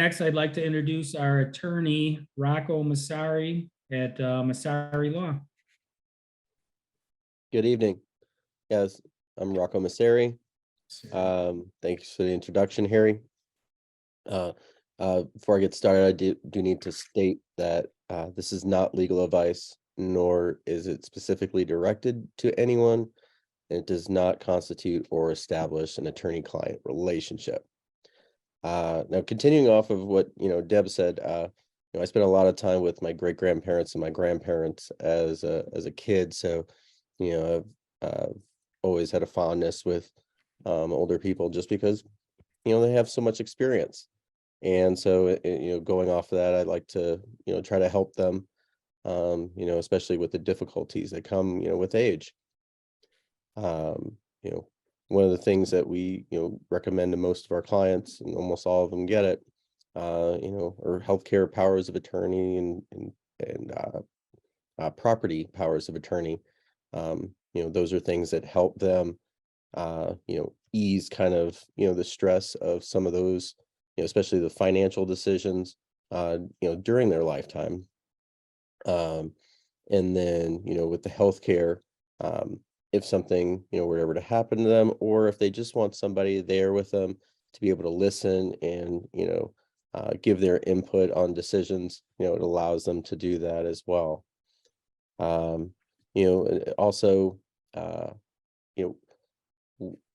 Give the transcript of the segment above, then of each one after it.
next, I'd like to introduce our attorney, Rocco Massari at Massari Law. Good evening. Yes, I'm Rocco Massari. Thanks for the introduction, Harry. Before I get started, I do need to state that this is not legal advice, nor is it specifically directed to anyone. And it does not constitute or establish an attorney-client relationship. Now, continuing off of what Deb said, I spent a lot of time with my great-grandparents and my grandparents as a kid, so I've always had a fondness with older people just because they have so much experience. And so going off of that, I like to try to help them, especially with the difficulties that come with age. One of the things that we recommend to most of our clients, and almost all of them get it, are healthcare powers of attorney and property powers of attorney. Those are things that help them ease kind of the stress of some of those, especially the financial decisions during their lifetime. And then with the healthcare, if something were ever to happen to them, or if they just want somebody there with them to be able to listen and give their input on decisions, it allows them to do that as well. Also,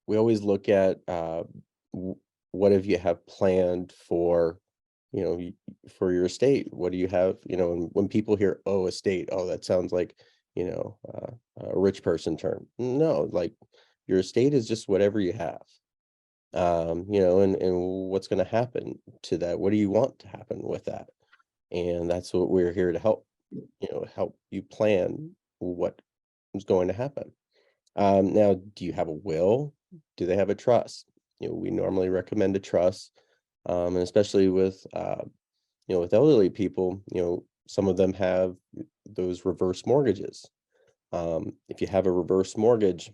we always look at what have you have planned for for your estate. What do you have? And when people hear estate, that sounds like a rich person term. No, like your estate is just whatever you have. And what's going to happen to that? What do you want to happen with that? And that's what we're here to help help you plan what is going to happen. Now, do you have a will? Do they have a trust? We normally recommend a trust, and especially with with elderly people, some of them have those reverse mortgages. If you have a reverse mortgage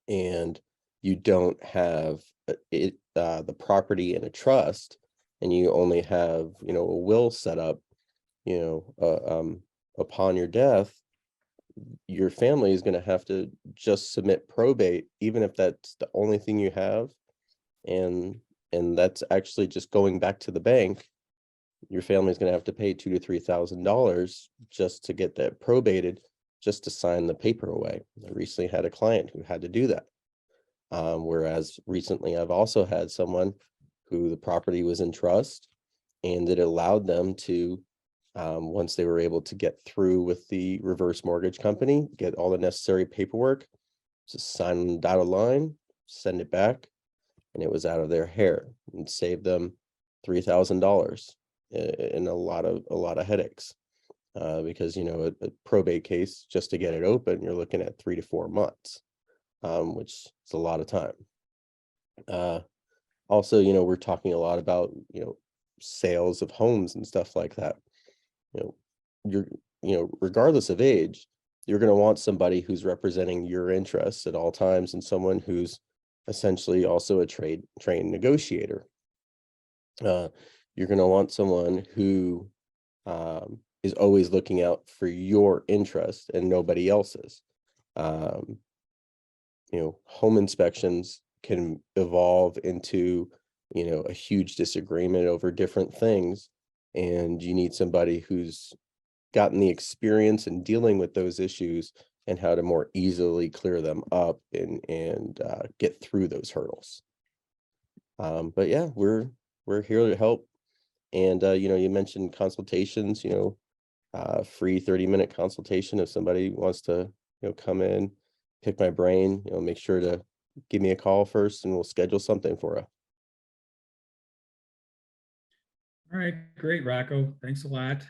and you don't have the property in a trust, and you only have a will set up, upon your death, your family is going to have to just submit probate, even if that's the only thing you have, and that's actually just going back to the bank. Your family is going to have to pay $2,000 to $3,000 just to get that probated, just to sign the paper away. I recently had a client who had to do that. Whereas recently I've also had someone who the property was in trust, and it allowed them to, once they were able to get through with the reverse mortgage company, get all the necessary paperwork, just sign on the dotted line, send it back, and it was out of their hair, and saved them $3,000 in a lot of headaches. Because a probate case, just to get it open, you're looking at 3 to 4 months, which is a lot of time. Also, we're talking a lot about sales of homes and stuff like that. Regardless of age, you're going to want somebody who's representing your interests at all times, and someone who's essentially also a trained negotiator. You're going to want someone who is always looking out for your interest and nobody else's. Home inspections can evolve into a huge disagreement over different things, and you need somebody who's gotten the experience in dealing with those issues and how to more easily clear them up and get through those hurdles. But yeah, we're here to help. And you mentioned consultations, free 30-minute consultation. If somebody wants to come in, pick my brain, make sure to give me a call first, and we'll schedule something for you. All right, great, Rocco. Thanks a lot.